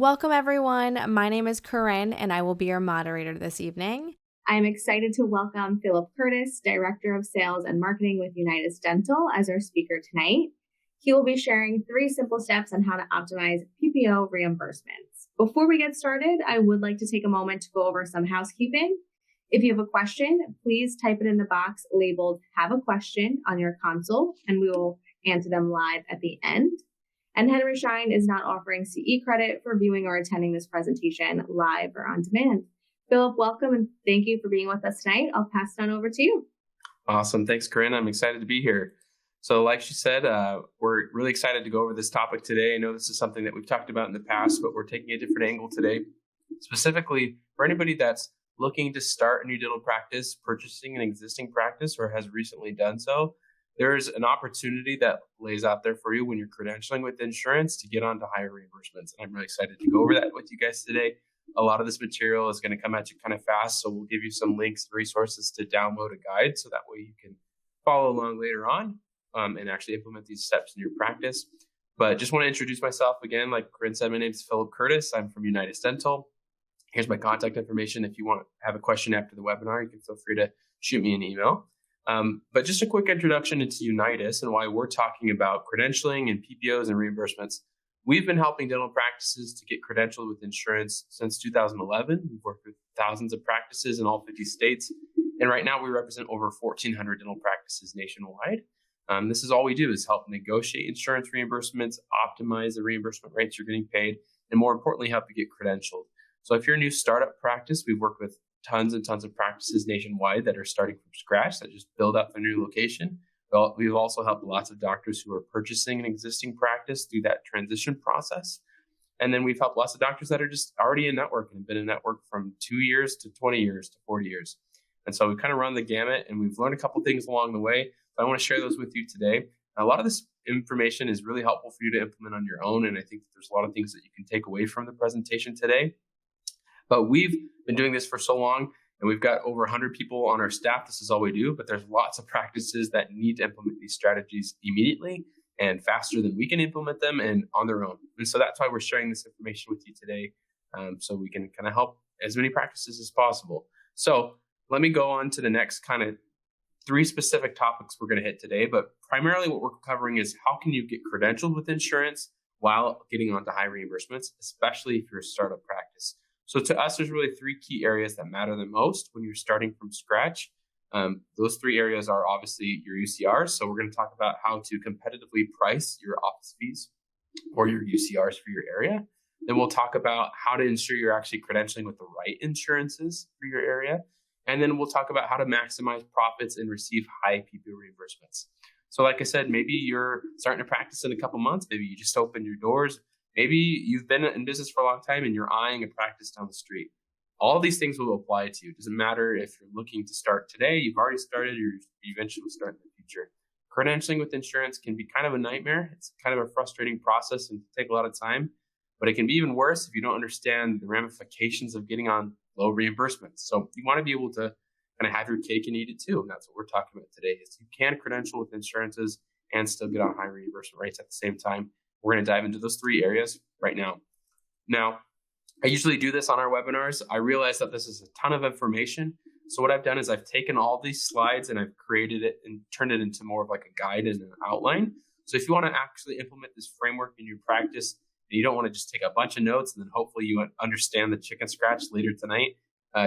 Welcome, everyone. My name is Corinne, and I will be your moderator this evening. I'm excited to welcome Phylip Curtis, Director of Sales and Marketing with Unitas Dental, as our speaker tonight. He will be sharing 3 simple steps on how to optimize PPO reimbursements. Before we get started, I would like to take a moment to go over some housekeeping. If you have a question, please type it in the box labeled "Have a Question" on your console, and we will answer them live at the end. And Henry Schein is not offering CE credit for viewing or attending this presentation live or on demand. Phylip, welcome, and thank you for being with us tonight. I'll pass it on over to you. Awesome. Thanks, Corinne. I'm excited to be here. So like she said, we're really excited to go over this topic today. I know this is something that we've talked about in the past, but we're taking a different angle today, specifically for anybody that's looking to start a new dental practice, purchasing an existing practice, or has recently done so. There's an opportunity that lays out there for you when you're credentialing with insurance to get onto higher reimbursements. And I'm really excited to go over that with you guys today. A lot of this material is going to come at you kind of fast, so we'll give you some links, resources to download a guide so that way you can follow along later on and actually implement these steps in your practice. But just want to introduce myself again. Like Corinne said, my name is Phylip Curtis. I'm from Unitas Dental. Here's my contact information. If you want to have a question after the webinar, you can feel free to shoot me an email. But just a quick introduction into Unitas and why we're talking about credentialing and PPOs and reimbursements. We've been helping dental practices to get credentialed with insurance since 2011. We've worked with thousands of practices in all 50 states. And right now we represent over 1,400 dental practices nationwide. This is all we do is help negotiate insurance reimbursements, optimize the reimbursement rates you're getting paid, and more importantly, help you get credentialed. So if you're a new startup practice, we've worked with tons and tons of practices nationwide that are starting from scratch, that just build up their new location. Well, we've also helped lots of doctors who are purchasing an existing practice through that transition process. And then we've helped lots of doctors that are just already in network and have been in network from 2 years to 20 years to 40 years. And so we've kind of run the gamut and we've learned a couple things along the way. So I want to share those with you today. A lot of this information is really helpful for you to implement on your own. And I think that there's a lot of things that you can take away from the presentation today. But we've been doing this for so long, and we've got over 100 people on our staff. This is all we do, but there's lots of practices that need to implement these strategies immediately and faster than we can implement them and on their own. And so that's why we're sharing this information with you today, so we can kind of help as many practices as possible. So let me go on to the next kind of 3 specific topics we're going to hit today. But primarily what we're covering is how can you get credentialed with insurance while getting onto high reimbursements, especially if you're a startup practice. So to us, there's really 3 key areas that matter the most when you're starting from scratch. Those 3 areas are obviously your UCRs. So we're going to talk about how to competitively price your office fees or your UCRs for your area. Then we'll talk about how to ensure you're actually credentialing with the right insurances for your area. And then we'll talk about how to maximize profits and receive high PPO reimbursements. So like I said, maybe you're starting to practice in a couple months. Maybe you just opened your doors. Maybe you've been in business for a long time and you're eyeing a practice down the street. All of these things will apply to you. It doesn't matter if you're looking to start today, you've already started, or you eventually will start in the future. Credentialing with insurance can be kind of a nightmare. It's kind of a frustrating process and take a lot of time, but it can be even worse if you don't understand the ramifications of getting on low reimbursements. So you want to be able to kind of have your cake and eat it too. And that's what we're talking about today is you can credential with insurances and still get on high reimbursement rates at the same time. We're going to dive into those 3 areas right now. Now, I usually do this on our webinars. I realize that this is a ton of information. So what I've done is I've taken all these slides and I've created it and turned it into more of like a guide and an outline. So if you want to actually implement this framework in your practice, and you don't want to just take a bunch of notes and then hopefully you understand the chicken scratch later tonight,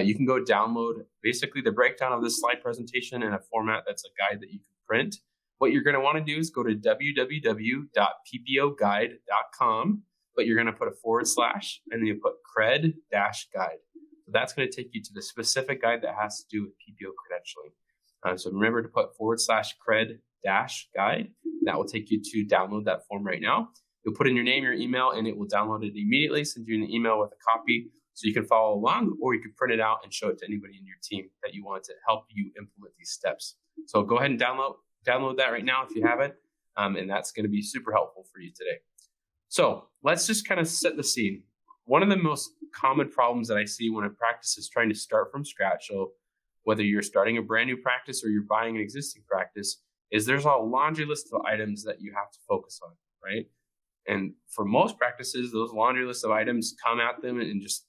you can go download basically the breakdown of this slide presentation in a format that's a guide that you can print. What you're going to want to do is go to www.ppOguide.com, but you're going to put a / and then you put cred-guide. So that's going to take you to the specific guide that has to do with PPO credentialing. So remember to put / cred-guide. That will take you to download that form right now. You'll put in your name, your email, and it will download it immediately, send you an email with a copy so you can follow along, or you can print it out and show it to anybody in your team that you want to help you implement these steps. So go ahead and download that right now if you haven't, and that's going to be super helpful for you today. So let's just kind of set the scene. One of the most common problems that I see when a practice is trying to start from scratch, so whether you're starting a brand new practice or you're buying an existing practice, is there's a laundry list of items that you have to focus on, right? And for most practices, those laundry lists of items come at them in just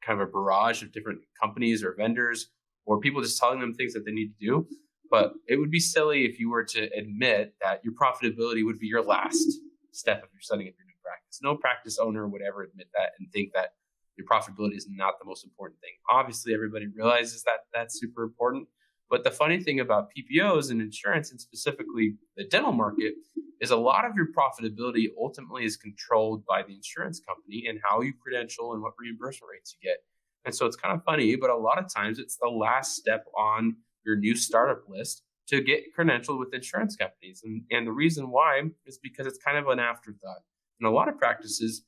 kind of a barrage of different companies or vendors or people just telling them things that they need to do. But it would be silly if you were to admit that your profitability would be your last step if you're setting up your new practice. No practice owner would ever admit that and think that your profitability is not the most important thing. Obviously, everybody realizes that that's super important. But the funny thing about PPOs and insurance, and specifically the dental market, is a lot of your profitability ultimately is controlled by the insurance company and how you credential and what reimbursement rates you get. And so it's kind of funny, but a lot of times it's the last step on your new startup list to get credentialed with insurance companies. And the reason why is because it's kind of an afterthought. And a lot of practices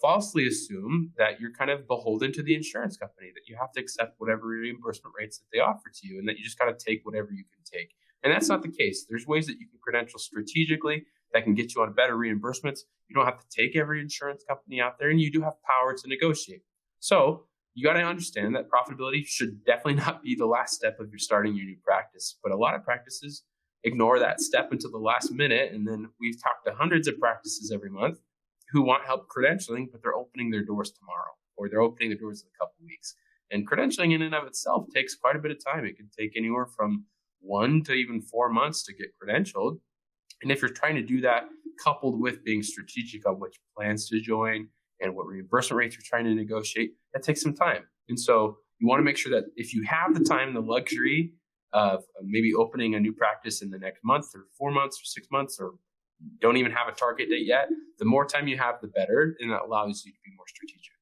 falsely assume that you're kind of beholden to the insurance company, that you have to accept whatever reimbursement rates that they offer to you, and that you just got to take whatever you can take. And that's not the case. There's ways that you can credential strategically that can get you on better reimbursements. You don't have to take every insurance company out there, and you do have power to negotiate. So you got to understand that profitability should definitely not be the last step of your starting your new practice. But a lot of practices ignore that step until the last minute. And then we've talked to hundreds of practices every month who want help credentialing, but they're opening their doors tomorrow, or they're opening their doors in a couple of weeks. And credentialing in and of itself takes quite a bit of time. It can take anywhere from 1 to even 4 months to get credentialed. And if you're trying to do that, coupled with being strategic on which plans to join and what reimbursement rates you're trying to negotiate, that takes some time. And so you want to make sure that if you have the time and the luxury of maybe opening a new practice in the next month or 4 months or 6 months, or don't even have a target date yet, the more time you have, the better. And that allows you to be more strategic.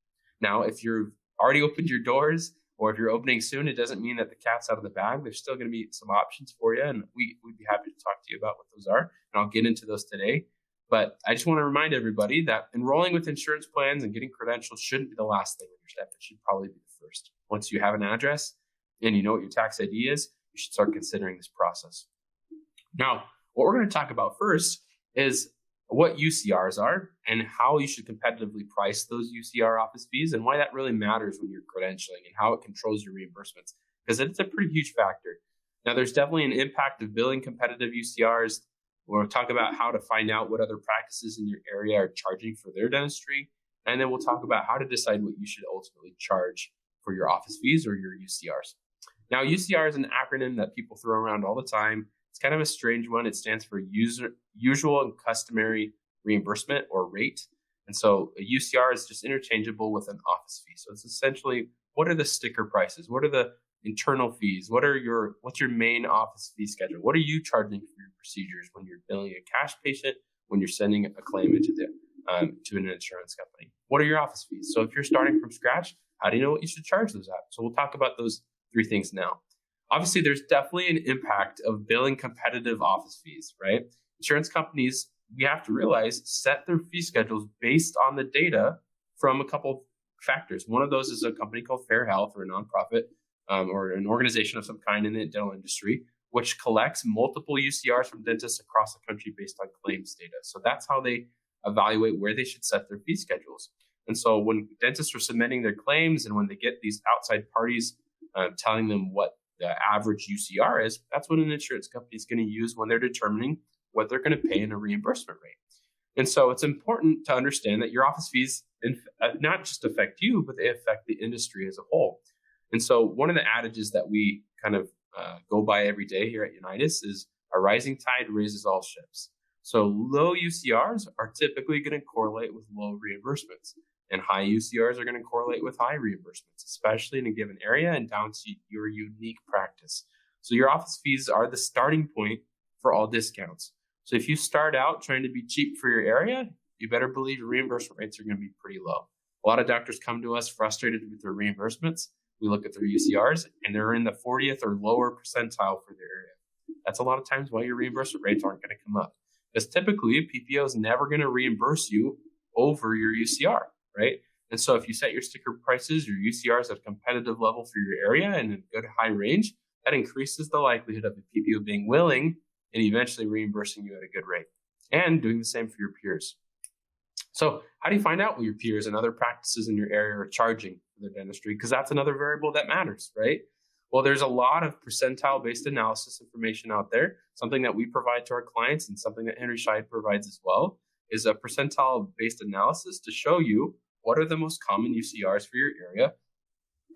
Now, if you've already opened your doors, or if you're opening soon, it doesn't mean that the cat's out of the bag. There's still going to be some options for you. And we'd be happy to talk to you about what those are. And I'll get into those today. But I just want to remind everybody that enrolling with insurance plans and getting credentialed shouldn't be the last thing on your step. It should probably be the first. Once you have an address and you know what your tax ID is, you should start considering this process. Now, what we're going to talk about first is what UCRs are and how you should competitively price those UCR office fees and why that really matters when you're credentialing and how it controls your reimbursements, because it's a pretty huge factor. Now, there's definitely an impact of billing competitive UCRs. We'll talk about how to find out what other practices in your area are charging for their dentistry. And then we'll talk about how to decide what you should ultimately charge for your office fees or your UCRs. Now, UCR is an acronym that people throw around all the time. It's kind of a strange one. It stands for usual and customary reimbursement or rate. And so a UCR is just interchangeable with an office fee. So it's essentially, what are the sticker prices? What are the internal fees? What's your main office fee schedule? What are you charging for your procedures when you're billing a cash patient, when you're sending a claim into to an insurance company? What are your office fees? So if you're starting from scratch, how do you know what you should charge those at? So we'll talk about those 3 things now. Obviously, there's definitely an impact of billing competitive office fees, right? Insurance companies, we have to realize, set their fee schedules based on the data from a couple factors. One of those is a company called Fair Health, or a nonprofit, or an organization of some kind in the dental industry, which collects multiple UCRs from dentists across the country based on claims data. So that's how they evaluate where they should set their fee schedules. And so when dentists are submitting their claims and when they get these outside parties telling them what the average UCR is, that's what an insurance company is going to use when they're determining what they're going to pay in a reimbursement rate. And so it's important to understand that your office fees not just affect you, but they affect the industry as a whole. And so one of the adages that we kind of go by every day here at Unitas is a rising tide raises all ships. So low UCRs are typically going to correlate with low reimbursements, and high UCRs are going to correlate with high reimbursements, especially in a given area and down to your unique practice. So your office fees are the starting point for all discounts. So if you start out trying to be cheap for your area, you better believe your reimbursement rates are going to be pretty low. A lot of doctors come to us frustrated with their reimbursements. We look at their UCRs and they're in the 40th or lower percentile for their area. That's a lot of times why your reimbursement rates aren't going to come up. Because typically PPO is never going to reimburse you over your UCR, right? And so if you set your sticker prices, your UCRs at a competitive level for your area and a good high range, that increases the likelihood of the PPO being willing and eventually reimbursing you at a good rate, and doing the same for your peers. So how do you find out what your peers and other practices in your area are charging for their dentistry? Because that's another variable that matters, right? Well, there's a lot of percentile-based analysis information out there, something that we provide to our clients and something that Henry Schein provides as well. is a percentile-based analysis to show you what are the most common UCRs for your area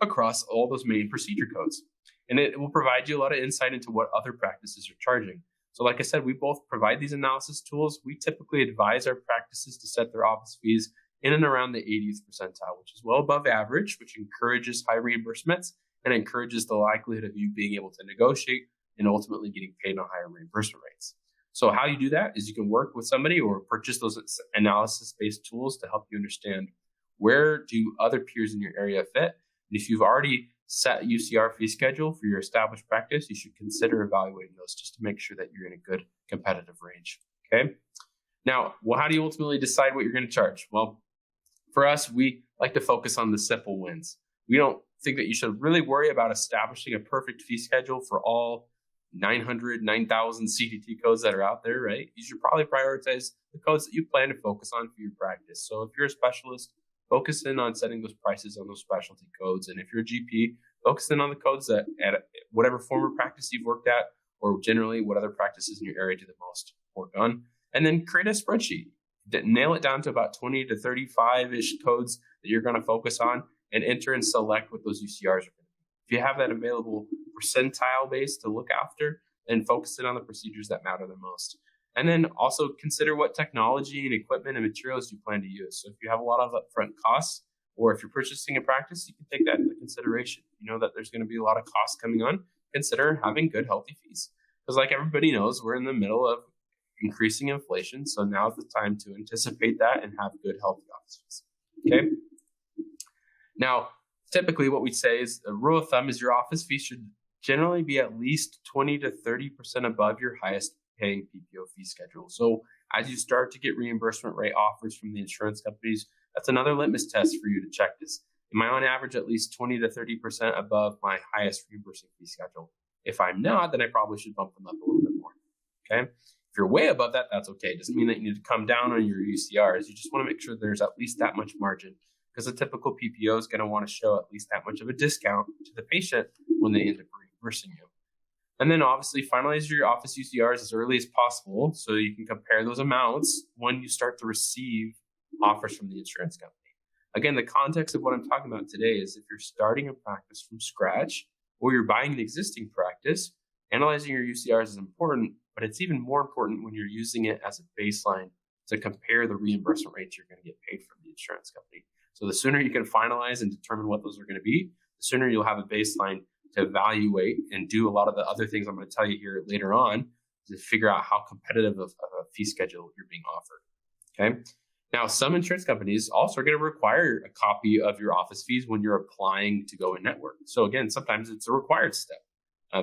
across all those main procedure codes. And it will provide you a lot of insight into what other practices are charging. So like I said, we both provide these analysis tools. We typically advise our practices to set their office fees in and around the 80th percentile, which is well above average, which encourages high reimbursements and encourages the likelihood of you being able to negotiate and ultimately getting paid on higher reimbursement rates. So how you do that is you can work with somebody or purchase those analysis-based tools to help you understand where do other peers in your area fit. And if you've already set a UCR fee schedule for your established practice, you should consider evaluating those just to make sure that you're in a good competitive range. Okay. Now, how do you ultimately decide what you're going to charge? Well, for us, we like to focus on the simple wins. We don't think that you should really worry about establishing a perfect fee schedule for all 9,000 CDT codes that are out there, right? You should probably prioritize the codes that you plan to focus on for your practice. So if you're a specialist, focus in on setting those prices on those specialty codes. And if you're a GP, focus in on the codes that at whatever former practice you've worked at, or generally what other practices in your area do the most work on. And then create a spreadsheet. Nail it down to about 20 to 35-ish codes that you're going to focus on and enter and select what those UCRs are going to be. If you have that available percentile base to look after, then focus in on the procedures that matter the most. And then also consider what technology and equipment and materials you plan to use. So if you have a lot of upfront costs, or if you're purchasing a practice, you can take that into consideration. You know that there's going to be a lot of costs coming on. Consider having good, healthy fees. Because like everybody knows, we're in the middle of increasing inflation. So now's the time to anticipate that and have good, healthy office fees. Okay. Now, typically what we say is a rule of thumb is your office fee should generally be at least 20 to 30% above your highest paying PPO fee schedule. So as you start to get reimbursement rate offers from the insurance companies, that's another litmus test for you to check this. Am I on average at least 20 to 30% above my highest reimbursing fee schedule? If I'm not, then I probably should bump them up a little bit more. Okay. If you're way above that, that's okay. It doesn't mean that you need to come down on your UCRs. You just want to make sure there's at least that much margin, because the typical PPO is going to want to show at least that much of a discount to the patient when they end up reimbursing you. And then obviously finalize your office UCRs as early as possible so you can compare those amounts when you start to receive offers from the insurance company. Again, the context of what I'm talking about today is if you're starting a practice from scratch or you're buying an existing practice, analyzing your UCRs is important, but it's even more important when you're using it as a baseline to compare the reimbursement rates you're going to get paid from the insurance company. So the sooner you can finalize and determine what those are going to be, the sooner you'll have a baseline to evaluate and do a lot of the other things I'm going to tell you here later on to figure out how competitive of a fee schedule you're being offered. Okay. Now, some insurance companies also are going to require a copy of your office fees when you're applying to go in network. So again, sometimes it's a required step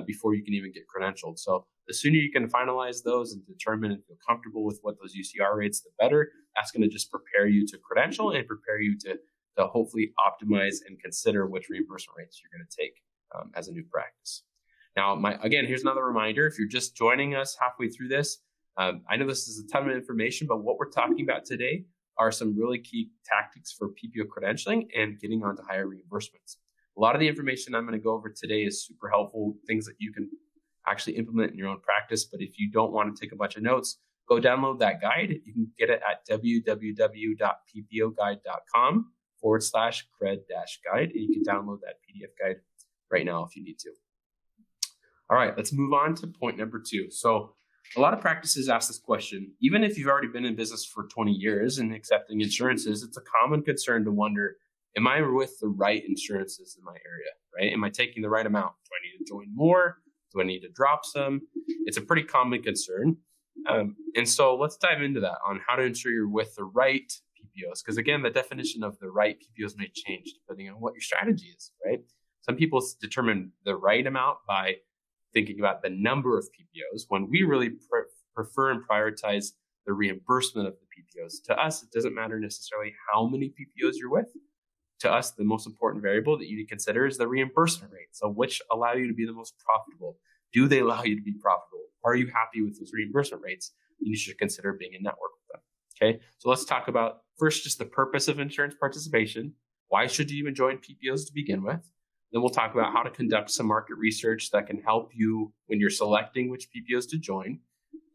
before you can even get credentialed. So the sooner you can finalize those and determine and feel comfortable with what those UCR rates, the better. That's going to just prepare you to credential and prepare you to hopefully optimize and consider which reimbursement rates you're going to take as a new practice. Now, again, here's another reminder. If you're just joining us halfway through this, I know this is a ton of information, but what we're talking about today are some really key tactics for PPO credentialing and getting onto higher reimbursements. A lot of the information I'm going to go over today is super helpful, things that you can actually implement in your own practice. But if you don't want to take a bunch of notes, go download that guide. You can get it at www.ppoguide.com/cred-guide. And you can download that PDF guide right now if you need to. All right, let's move on to point number 2. So a lot of practices ask this question. Even if you've already been in business for 20 years and accepting insurances, it's a common concern to wonder, am I with the right insurances in my area, right? Am I taking the right amount? Do I need to join more? Do I need to drop some? It's a pretty common concern. And so let's dive into that on how to ensure you're with the right PPOs. Because again, the definition of the right PPOs may change depending on what your strategy is, right? Some people determine the right amount by thinking about the number of PPOs, when we really prefer and prioritize the reimbursement of the PPOs. To us, it doesn't matter necessarily how many PPOs you're with. To us, the most important variable that you need to consider is the reimbursement rate. So which allow you to be the most profitable? Do they allow you to be profitable? Are you happy with those reimbursement rates? You should consider being in network with them. Okay, so let's talk about first just the purpose of insurance participation. Why should you even join PPOs to begin with? Then we'll talk about how to conduct some market research that can help you when you're selecting which PPOs to join.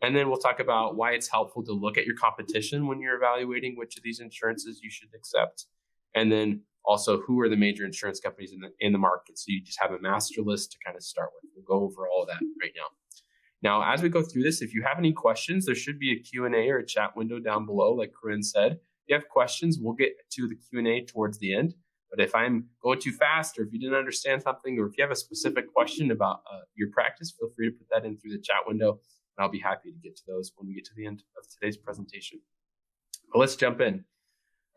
And then we'll talk about why it's helpful to look at your competition when you're evaluating which of these insurances you should accept. And then also, who are the major insurance companies in the market? So you just have a master list to kind of start with. We'll go over all of that right now. Now, as we go through this, if you have any questions, there should be a Q&A or a chat window down below, like Corinne said. If you have questions, we'll get to the Q&A towards the end. But if I'm going too fast, or if you didn't understand something, or if you have a specific question about your practice, feel free to put that in through the chat window, and I'll be happy to get to those when we get to the end of today's presentation. But let's jump in.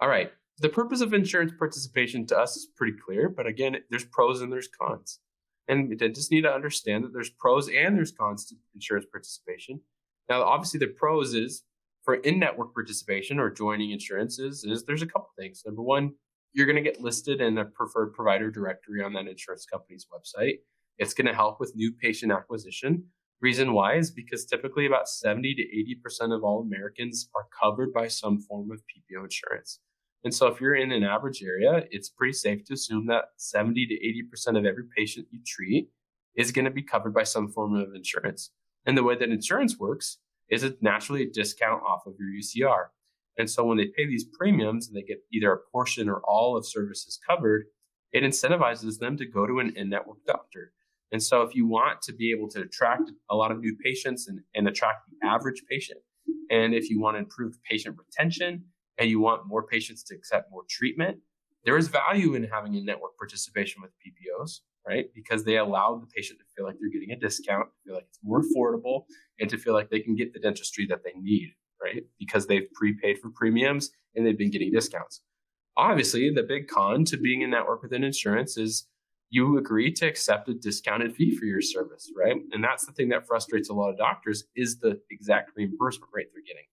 All right. The purpose of insurance participation to us is pretty clear, but again, there's pros and there's cons. And dentists need to understand that there's pros and there's cons to insurance participation. Now, obviously, the pros is for in-network participation or joining insurances is there's a couple things. Number one, you're going to get listed in a preferred provider directory on that insurance company's website. It's going to help with new patient acquisition. Reason why is because typically about 70 to 80% of all Americans are covered by some form of PPO insurance. And so if you're in an average area, it's pretty safe to assume that 70 to 80% of every patient you treat is going to be covered by some form of insurance. And the way that insurance works is it's naturally a discount off of your UCR. And so when they pay these premiums and they get either a portion or all of services covered, it incentivizes them to go to an in-network doctor. And so if you want to be able to attract a lot of new patients and attract the average patient, and if you want to improve patient retention, and you want more patients to accept more treatment, there is value in having a network participation with PPOs, right? Because they allow the patient to feel like they're getting a discount, to feel like it's more affordable, and to feel like they can get the dentistry that they need, right? Because they've prepaid for premiums and they've been getting discounts. Obviously, the big con to being a network within insurance is you agree to accept a discounted fee for your service, right? And that's the thing that frustrates a lot of doctors is the exact reimbursement rate they're getting.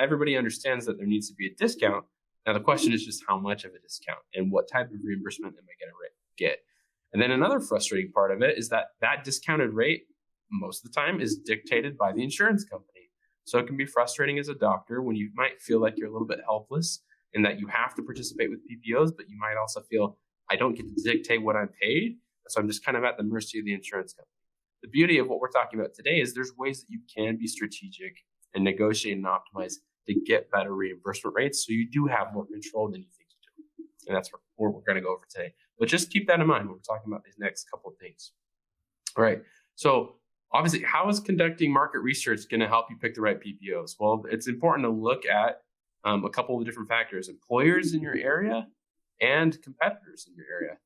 Everybody understands that there needs to be a discount. Now, the question is just how much of a discount and what type of reimbursement am I going to get? And then another frustrating part of it is that discounted rate, most of the time, is dictated by the insurance company. So it can be frustrating as a doctor when you might feel like you're a little bit helpless and that you have to participate with PPOs, but you might also feel, I don't get to dictate what I'm paid. So I'm just kind of at the mercy of the insurance company. The beauty of what we're talking about today is there's ways that you can be strategic and negotiate and optimize to get better reimbursement rates so you do have more control than you think you do. And that's what we're going to go over today. But just keep that in mind when we're talking about these next couple of things. All right. So obviously, how is conducting market research going to help you pick the right PPOs? Well, it's important to look at a couple of different factors, employers in your area and competitors in your area.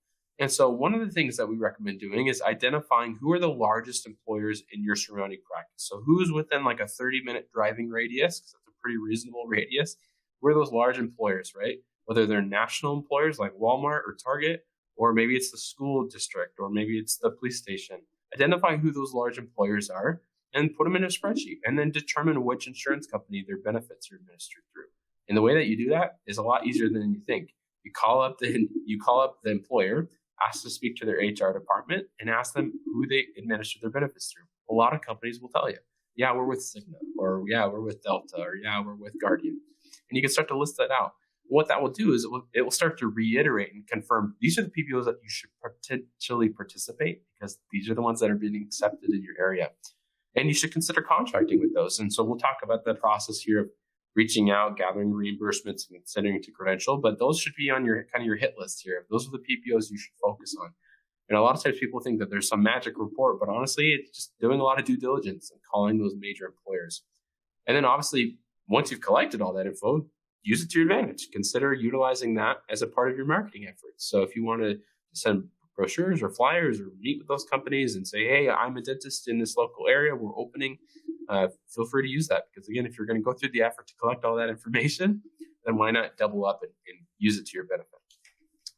And so one of the things that we recommend doing is identifying who are the largest employers in your surrounding practice. So who's within like a 30-minute driving radius, because that's a pretty reasonable radius. Who are those large employers, right? Whether they're national employers like Walmart or Target, or maybe it's the school district, or maybe it's the police station. Identify who those large employers are and put them in a spreadsheet, and then determine which insurance company their benefits are administered through. And the way that you do that is a lot easier than you think. You call up the employer, ask to speak to their HR department, and ask them who they administer their benefits through. A lot of companies will tell you, yeah, we're with Cigna, or yeah, we're with Delta, or yeah, we're with Guardian. And you can start to list that out. What that will do is it will start to reiterate and confirm these are the PPOs that you should potentially participate because these are the ones that are being accepted in your area. And you should consider contracting with those. And so we'll talk about the process here of reaching out, gathering reimbursements, and considering to Credential, but those should be on your kind of your hit list here. Those are the PPOs you should focus on. And a lot of times people think that there's some magic report, but honestly, it's just doing a lot of due diligence and calling those major employers. And then obviously, once you've collected all that info, use it to your advantage. Consider utilizing that as a part of your marketing efforts. So if you want to send brochures or flyers or meet with those companies and say, hey, I'm a dentist in this local area, we're opening, feel free to use that. Because again, if you're going to go through the effort to collect all that information, then why not double up and use it to your benefit?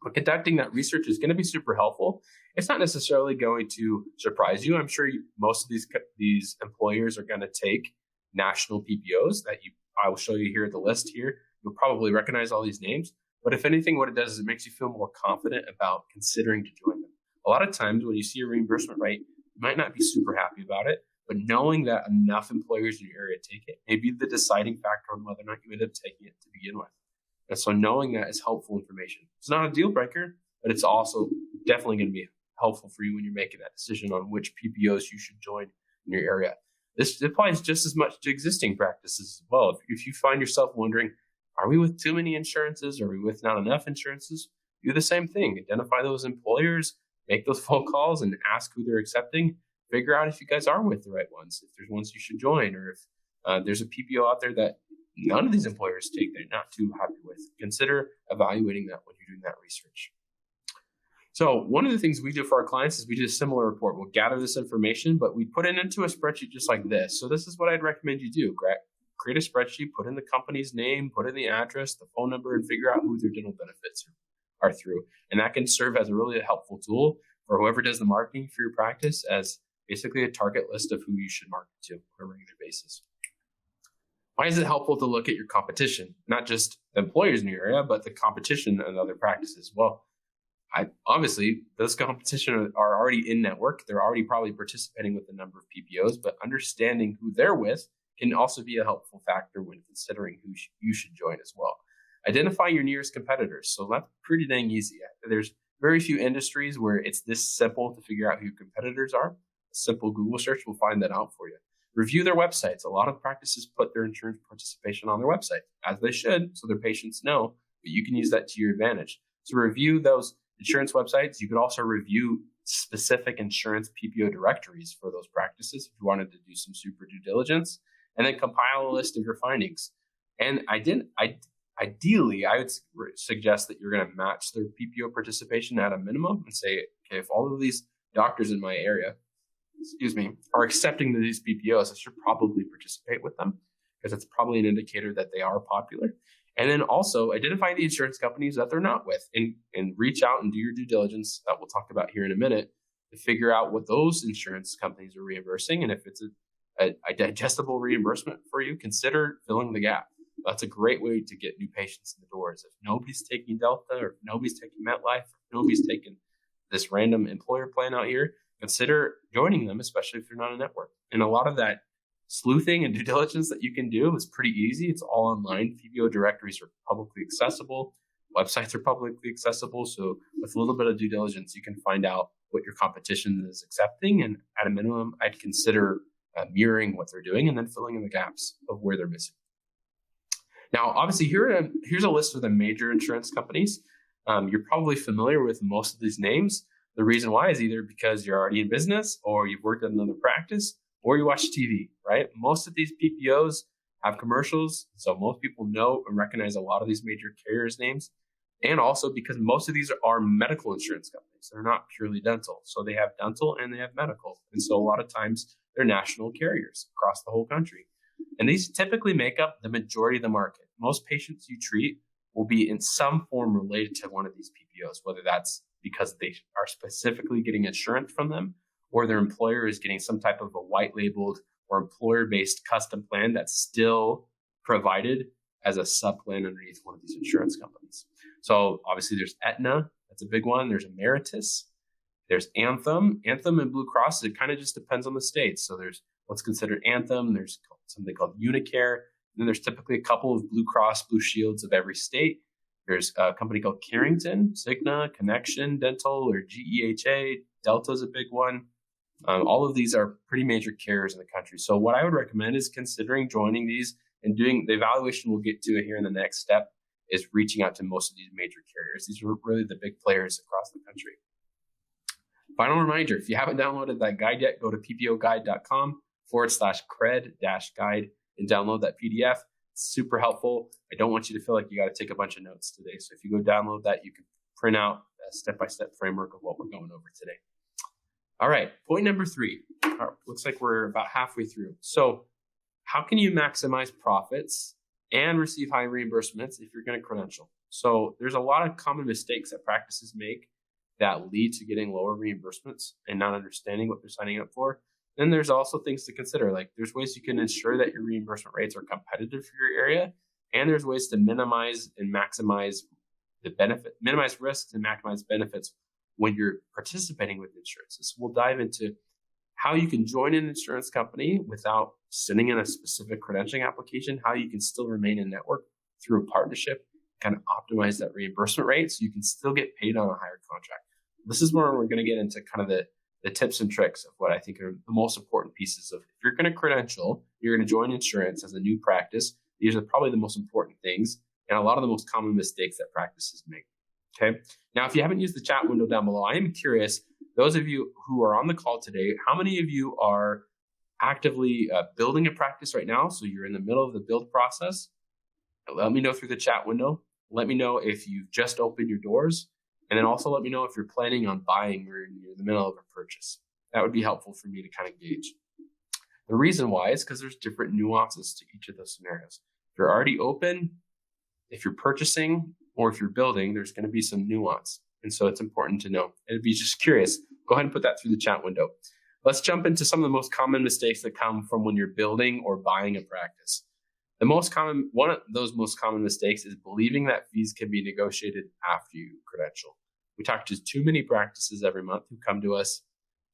But conducting that research is going to be super helpful. It's not necessarily going to surprise you. I'm sure most of these employers are going to take national PPOs that I will show you here the list here. You'll probably recognize all these names. But if anything, what it does is it makes you feel more confident about considering to join them. A lot of times when you see a reimbursement rate, you might not be super happy about it, but knowing that enough employers in your area take it may be the deciding factor on whether or not you end up taking it to begin with. And so knowing that is helpful information. It's not a deal breaker, but it's also definitely going to be helpful for you when you're making that decision on which PPOs you should join in your area. This applies just as much to existing practices as well. If you find yourself wondering, are we with too many insurances? Are we with not enough insurances? Do the same thing. Identify those employers, make those phone calls and ask who they're accepting. Figure out if you guys are with the right ones, if there's ones you should join, or if there's a PPO out there that none of these employers take, they're not too happy with. Consider evaluating that when you're doing that research. So one of the things we do for our clients is we do a similar report. We'll gather this information, but we put it into a spreadsheet just like this. So this is what I'd recommend you do. Create a spreadsheet, put in the company's name, put in the address, the phone number, and figure out who their dental benefits are through. And that can serve as a really helpful tool for whoever does the marketing for your practice as basically a target list of who you should market to on a regular basis. Why is it helpful to look at your competition? Not just the employers in your area, but the competition and other practices. Well, obviously, those competition are already in network. They're already probably participating with a number of PPOs, but understanding who they're with can also be a helpful factor when considering who you should join as well. Identify your nearest competitors. So that's pretty dang easy. There's very few industries where it's this simple to figure out who your competitors are. A simple Google search will find that out for you. Review their websites. A lot of practices put their insurance participation on their website, as they should, so their patients know, but you can use that to your advantage. So review those insurance websites. You could also review specific insurance PPO directories for those practices if you wanted to do some super due diligence, and then compile a list of your findings. And ideally, I would suggest that you're going to match their PPO participation at a minimum and say, okay, if all of these doctors in my area, are accepting these PPOs, I should probably participate with them because it's probably an indicator that they are popular. And then also identify the insurance companies that they're not with and reach out and do your due diligence that we'll talk about here in a minute to figure out what those insurance companies are reimbursing. And if it's a digestible reimbursement for you, consider filling the gap. That's a great way to get new patients in the doors. If nobody's taking Delta, or if nobody's taking MetLife, or if nobody's taking this random employer plan out here, consider joining them, especially if you're not a network. And a lot of that sleuthing and due diligence that you can do is pretty easy. It's all online. PPO directories are publicly accessible. Websites are publicly accessible. So with a little bit of due diligence, you can find out what your competition is accepting. And at a minimum, I'd consider mirroring what they're doing and then filling in the gaps of where they're missing. Now, obviously, here's a list of the major insurance companies. You're probably familiar with most of these names. The reason why is either because you're already in business, or you've worked at another practice, or you watch TV, right? Most of these PPOs have commercials, so most people know and recognize a lot of these major carriers' names. And also because most of these are medical insurance companies. They're not purely dental. So they have dental and they have medical. And so a lot of times they're national carriers across the whole country. And these typically make up the majority of the market. Most patients you treat will be in some form related to one of these PPOs, whether that's because they are specifically getting insurance from them, or their employer is getting some type of a white labeled or employer-based custom plan that's still provided as a sub-plan underneath one of these insurance companies. So obviously there's Aetna, that's a big one. There's Emeritus, there's Anthem and Blue Cross. It kind of just depends on the state. So there's what's considered Anthem, there's something called Unicare, and then there's typically a couple of Blue Cross, Blue Shields of every state. There's a company called Carrington, Cigna, Connection Dental, or GEHA. Delta's a big one. All of these are pretty major carriers in the country. So what I would recommend is considering joining these and doing the evaluation we'll get to here in the next step is reaching out to most of these major carriers. These are really the big players across the country. Final reminder, if you haven't downloaded that guide yet, go to ppoguide.com/cred-guide and download that PDF. It's super helpful. I don't want you to feel like you got to take a bunch of notes today. So if you go download that, you can print out a step-by-step framework of what we're going over today. All right, point number 3. Looks like we're about halfway through. So how can you maximize profits and receive high reimbursements if you're going to credential? So there's a lot of common mistakes that practices make that lead to getting lower reimbursements and not understanding what they're signing up for. Then there's also things to consider, like there's ways you can ensure that your reimbursement rates are competitive for your area, and there's ways to minimize and maximize the benefit, minimize risks and maximize benefits when you're participating with insurances. We'll dive into how you can join an insurance company without sending in a specific credentialing application, how you can still remain in network through a partnership, kind of optimize that reimbursement rate so you can still get paid on a higher contract. This is where we're going to get into kind of the tips and tricks of what I think are the most important pieces of if you're going to credential, you're going to join insurance as a new practice. These are probably the most important things and a lot of the most common mistakes that practices make. Okay. Now, if you haven't used the chat window down below, I am curious, those of you who are on the call today, how many of you are actively building a practice right now? So you're in the middle of the build process. Let me know through the chat window. Let me know if you've just opened your doors. And then also let me know if you're planning on buying or you're in the middle of a purchase. That would be helpful for me to kind of gauge. The reason why is because there's different nuances to each of those scenarios. If you're already open, if you're purchasing, or if you're building, there's going to be some nuance. And so it's important to know. And if you're just curious, go ahead and put that through the chat window. Let's jump into some of the most common mistakes that come from when you're building or buying a practice. One of those most common mistakes is believing that fees can be negotiated after you credential. We talk to too many practices every month who come to us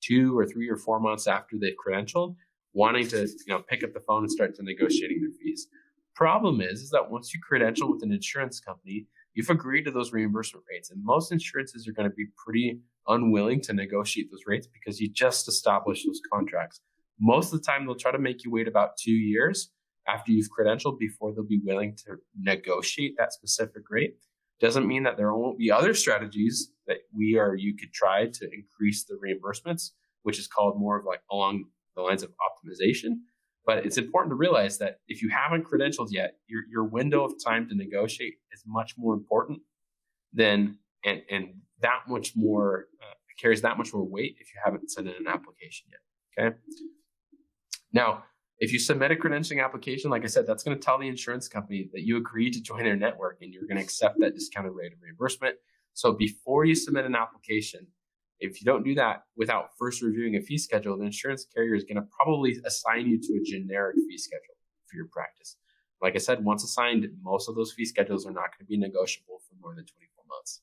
2 or 3 or 4 months after they've credentialed, wanting to pick up the phone and start to negotiating their fees. Problem is that once you credential with an insurance company, you've agreed to those reimbursement rates, and most insurances are going to be pretty unwilling to negotiate those rates because you just established those contracts. Most of the time, they'll try to make you wait about 2 years after you've credentialed before they'll be willing to negotiate that specific rate. Doesn't mean that there won't be other strategies that you could try to increase the reimbursements, which is called more of like along the lines of optimization. But it's important to realize that if you haven't credentialed yet, your window of time to negotiate is much more important than and that much more carries that much more weight if you haven't sent in an application yet. Okay. Now, if you submit a credentialing application, like I said, that's going to tell the insurance company that you agreed to join their network and you're going to accept that discounted rate of reimbursement. So before you submit an application, if you don't do that without first reviewing a fee schedule, the insurance carrier is going to probably assign you to a generic fee schedule for your practice. Like I said, once assigned, most of those fee schedules are not going to be negotiable for more than 24 months.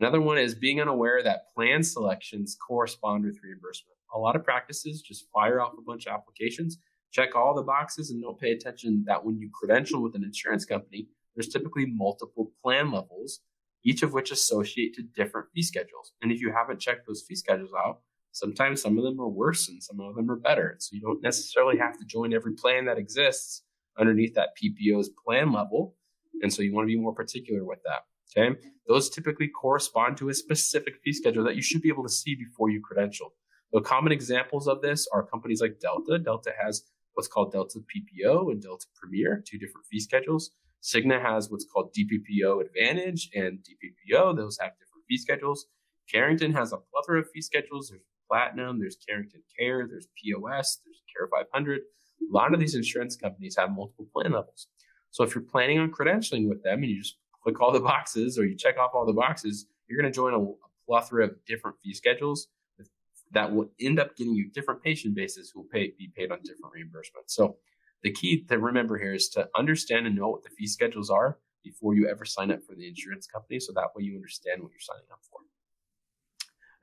Another one is being unaware that plan selections correspond with reimbursement. A lot of practices just fire off a bunch of applications, check all the boxes, and don't pay attention that when you credential with an insurance company, there's typically multiple plan levels, each of which associate to different fee schedules. And if you haven't checked those fee schedules out, sometimes some of them are worse and some of them are better. So you don't necessarily have to join every plan that exists underneath that PPO's plan level. And so you want to be more particular with that. Okay. Those typically correspond to a specific fee schedule that you should be able to see before you credential. So common examples of this are companies like Delta. Delta has what's called Delta PPO and Delta Premier, 2 different fee schedules. Cigna has what's called DPPO Advantage and DPPO. Those have different fee schedules. Carrington has a plethora of fee schedules. There's Platinum, there's Carrington Care, there's POS, there's Care 500. A lot of these insurance companies have multiple plan levels. So if you're planning on credentialing with them and you just click all the boxes or you check off all the boxes, you're going to join a plethora of different fee schedules that will end up getting you different patient bases who will be paid on different reimbursements. So the key to remember here is to understand and know what the fee schedules are before you ever sign up for the insurance company. So that way you understand what you're signing up for.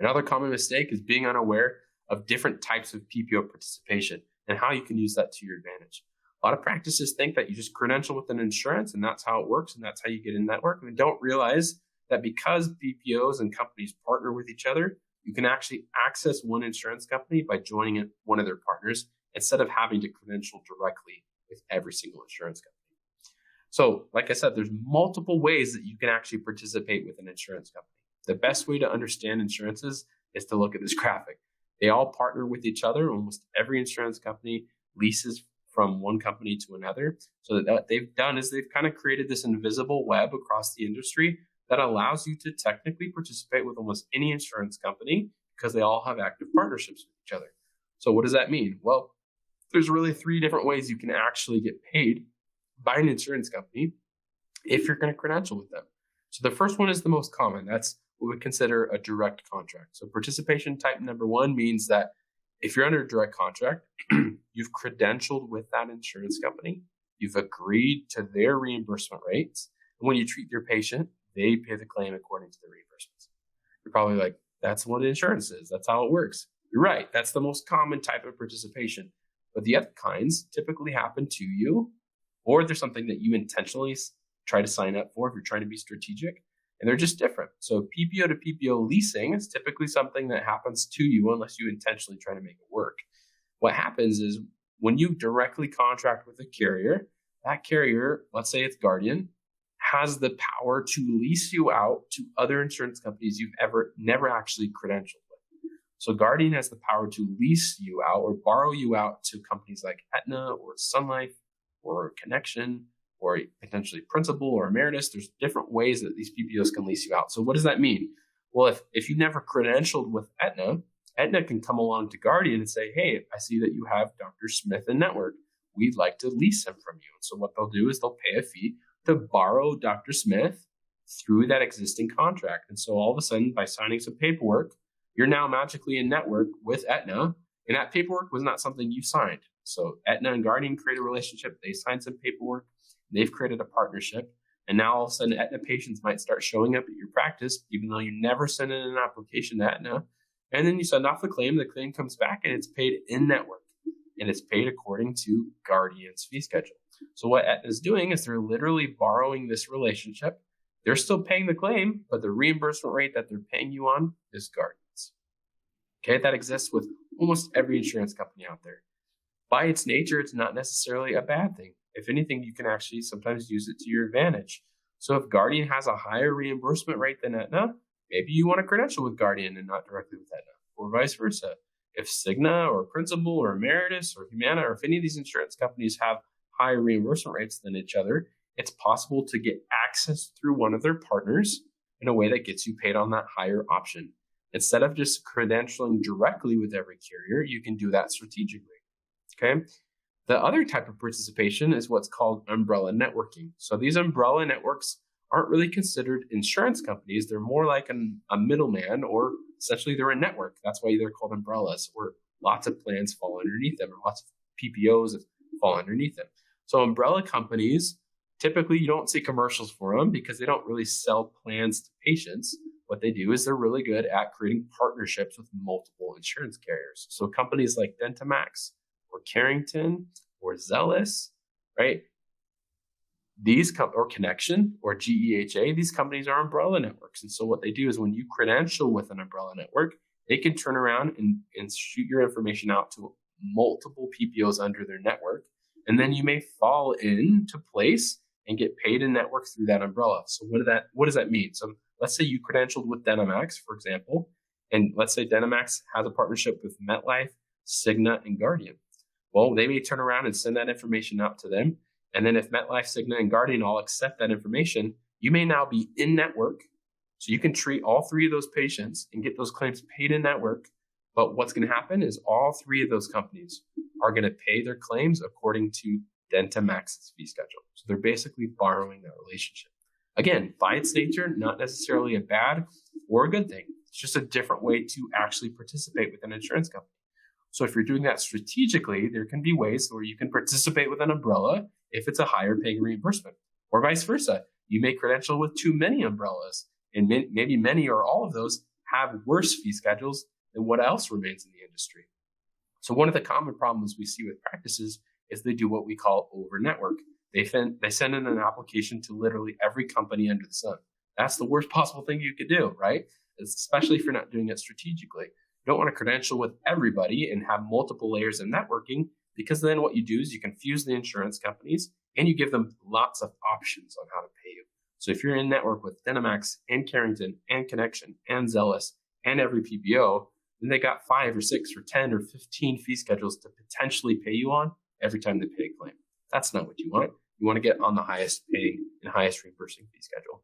Another common mistake is being unaware of different types of PPO participation and how you can use that to your advantage. A lot of practices think that you just credential with an insurance and that's how it works and that's how you get in network. And they don't realize that because PPOs and companies partner with each other, you can actually access one insurance company by joining one of their partners instead of having to credential directly with every single insurance company. So, like I said, there's multiple ways that you can actually participate with an insurance company. The best way to understand insurances is to look at this graphic. They all partner with each other. Almost every insurance company leases from one company to another. So that what they've done is they've kind of created this invisible web across the industry that allows you to technically participate with almost any insurance company because they all have active partnerships with each other. So what does that mean? Well, there's really 3 different ways you can actually get paid by an insurance company if you're going to credential with them. So the first one is the most common. That's what we consider a direct contract. So participation type number 1 means that if you're under a direct contract, you've credentialed with that insurance company, you've agreed to their reimbursement rates, and when you treat your patient, they pay the claim according to the reimbursements. You're probably like, that's what insurance is. That's how it works. You're right. That's the most common type of participation. But the other kinds typically happen to you, or there's something that you intentionally try to sign up for if you're trying to be strategic. and they're just different. So PPO-to-PPO leasing is typically something that happens to you unless you intentionally try to make it work. What happens is when you directly contract with a carrier, that carrier, let's say it's Guardian, has the power to lease you out to other insurance companies you've never actually credentialed with. So Guardian has the power to lease you out or borrow you out to companies like Aetna or Sun Life or Connection or potentially Principal or Emeritus. There's different ways that these PPOs can lease you out. So what does that mean? Well, if you never credentialed with Aetna, Aetna can come along to Guardian and say, hey, I see that you have Dr. Smith in network. We'd like to lease him from you. And so what they'll do is they'll pay a fee to borrow Dr. Smith through that existing contract. And so all of a sudden, by signing some paperwork, you're now magically in network with Aetna, and that paperwork was not something you signed. So Aetna and Guardian create a relationship. They signed some paperwork. They've created a partnership. And now all of a sudden, Aetna patients might start showing up at your practice, even though you never sent in an application to Aetna. And then you send off the claim comes back, and it's paid in network. And it's paid according to Guardian's fee schedule. So what Aetna is doing is they're literally borrowing this relationship. They're still paying the claim, but the reimbursement rate that they're paying you on is Guardian's. Okay, that exists with almost every insurance company out there. By its nature, it's not necessarily a bad thing. If anything, you can actually sometimes use it to your advantage. So if Guardian has a higher reimbursement rate than Aetna, maybe you want to credential with Guardian and not directly with Aetna, or vice versa. If Cigna or Principal or Emeritus or Humana, or if any of these insurance companies have higher reimbursement rates than each other, it's possible to get access through one of their partners in a way that gets you paid on that higher option. Instead of just credentialing directly with every carrier, you can do that strategically. Okay. The other type of participation is what's called umbrella networking. So these umbrella networks aren't really considered insurance companies. They're more like a middleman, or essentially they're a network. That's why they're called umbrellas, where lots of plans fall underneath them, or lots of PPOs fall underneath them. So umbrella companies, typically you don't see commercials for them because they don't really sell plans to patients. What they do is they're really good at creating partnerships with multiple insurance carriers. So companies like Dentamax or Carrington or Zealous, right? Or Connection or GEHA, these companies are umbrella networks. And so what they do is when you credential with an umbrella network, they can turn around and shoot your information out to multiple PPOs under their network. And then you may fall into place and get paid in network through that umbrella. So what does that mean? So let's say you credentialed with Dentamax, for example, and let's say Dentamax has a partnership with MetLife, Cigna, and Guardian. Well, they may turn around and send that information out to them. And then if MetLife, Cigna, and Guardian all accept that information, you may now be in network. So you can treat all three of those patients and get those claims paid in network. But what's going to happen is all three of those companies are going to pay their claims according to Dentamax's fee schedule. So they're basically borrowing that relationship. Again, by its nature, not necessarily a bad or a good thing. It's just a different way to actually participate with an insurance company. So if you're doing that strategically, there can be ways where you can participate with an umbrella if it's a higher paying reimbursement, or vice versa. You may credential with too many umbrellas, and maybe many or all of those have worse fee schedules than what else remains in the industry. So one of the common problems we see with practices is they do what we call over network. They send in an application to literally every company under the sun. That's the worst possible thing you could do, right? Especially if you're not doing it strategically. You don't want to credential with everybody and have multiple layers of networking, because then what you do is you confuse the insurance companies and you give them lots of options on how to pay you. So if you're in network with Dentamax and Carrington and Connection and Zealous and every PPO, then they got 5 or 6 or 10 or 15 fee schedules to potentially pay you on every time they pay a claim. That's not what you want. You want to get on the highest paying and highest reimbursing fee schedule.